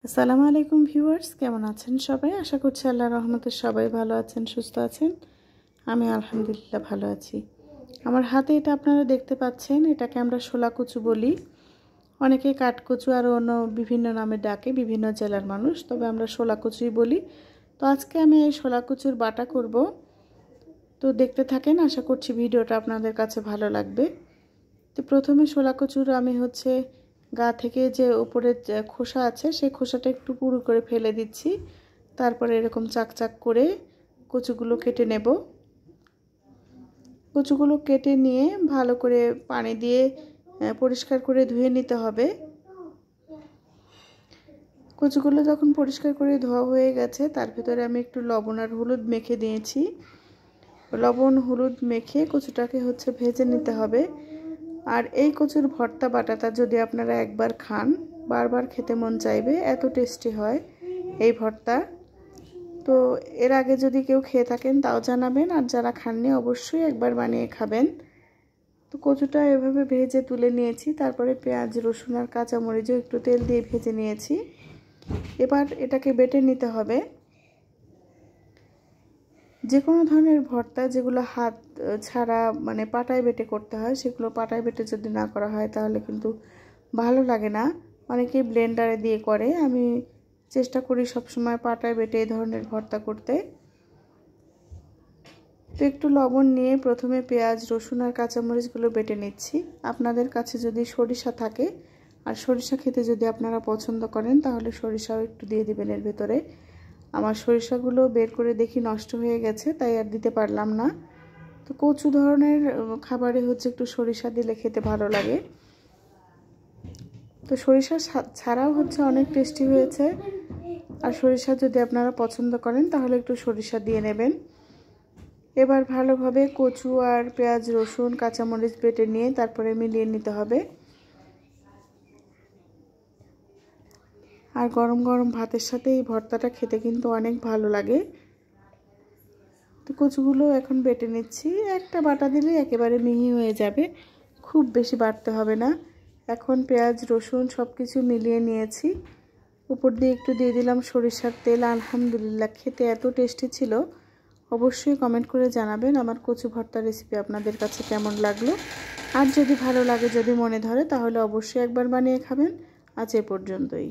আসসালামু আলাইকুম ভিউয়ার্স, কেমন আছেন সবাই? আশা করছি আল্লাহর রহমতে সবাই ভালো আছেন, সুস্থ আছেন। আমি আলহামদুলিল্লাহ ভালো আছি। আমার হাতে এটা আপনারা দেখতে পাচ্ছেন, এটাকে আমরা শোলা কচু বলি। অনেকে কাঠকচু আর অন্য বিভিন্ন নামে ডাকে বিভিন্ন জেলার মানুষ, তবে আমরা শোলা কচুই বলি। তো আজকে আমি এই শোলা কচুর বাটা করব। তো দেখতে থাকেন, আশা করছি ভিডিওটা আপনাদের কাছে ভালো লাগবে। তো প্রথমে শোলা কচুর আমি গা থেকে যে উপরে খোসা আছে সেই খোসাটা একটু পুরু করে ফেলে দিচ্ছি। তারপরে এরকম চাকচাক করে কচুগুলো কেটে নেব। কচুগুলো কেটে নিয়ে ভালো করে পানি দিয়ে পরিষ্কার করে ধুয়ে নিতে হবে। কচুগুলো যখন পরিষ্কার করে ধোয়া হয়ে গেছে, তার ভিতরে আমি একটু লবণ আর হলুদ মেখে দিয়েছি। লবণ হলুদ মেখে কচুটাকে ভেজে নিতে হবে। আর এই কচুর ভর্তা বাটাটা যদি আপনারা একবার খান, বারবার খেতে মন চাইবে, এত টেস্টি হয় এই ভর্তা। তো এর আগে যদি কেউ খেয়ে থাকেন তাও জানাবেন, আর যারা খাননি অবশ্যই একবার বানিয়ে খাবেন। তো কচুটা এভাবে ভেজে তুলে নিয়েছি, তারপরে পেঁয়াজ রসুন আর কাঁচামরিচও একটু তেল দিয়ে ভেজে নিয়েছি। এবার এটাকে বেটে নিতে হবে। যে কোনো ধরনের ভর্তা যেগুলো হাত ছাড়া মানে পাটায় বেটে করতে হয়, সেগুলো পাটায় বেটে যদি না করা হয় তাহলে কিন্তু ভালো লাগে না। অনেকেই ব্লেন্ডারে দিয়ে করে, আমি চেষ্টা করি সবসময় পাটায় বেটে এই ধরনের ভর্তা করতে। তো একটু লবণ নিয়ে প্রথমে পেঁয়াজ রসুন আর কাঁচামরিচগুলো বেটে নিচ্ছি। আপনাদের কাছে যদি সরিষা থাকে, আর সরিষা খেতে যদি আপনারা পছন্দ করেন, তাহলে সরিষাও একটু দিয়ে দিবেন এর ভেতরে। আমার সরিষাগুলো বের করে দেখি নষ্ট হয়ে গেছে, তাই আর দিতে পারলাম না। তো কচু ধরনের খাবারে একটু সরিষা দিলে খেতে ভালো লাগে। তো সরিষা ছাড়াও অনেক টেস্টি হয়েছে। আর সরিষা যদি আপনারা পছন্দ করেন তাহলে একটু সরিষা দিয়ে নেবেন। এবার ভালোভাবে কচু আর পেঁয়াজ রসুন কাঁচামরিচ বেটে নিয়ে তারপরে মিলিয়ে নিতে হবে। আর গরম গরম ভাতের সাথে এই ভর্তাটা খেতে কিন্তু অনেক ভালো লাগে। তো কচুগুলো এখন বেটে নিচ্ছি। একটা বাটা দিলে একেবারে মিহি হয়ে যাবে, খুব বেশি বাটতে হবে না। এখন পেঁয়াজ রসুন সব কিছু মিলিয়ে নিয়েছি। উপর দিয়ে একটু দিয়ে দিলাম সরিষার তেল। আলহামদুলিল্লাহ, খেতে এত টেস্টি ছিল। অবশ্যই কমেন্ট করে জানাবেন আমার কচু ভর্তা রেসিপি আপনাদের কাছে কেমন লাগলো। আর যদি ভালো লাগে, যদি মনে ধরে, তাহলে অবশ্যই একবার বানিয়ে খাবেন। আজ এ পর্যন্তই।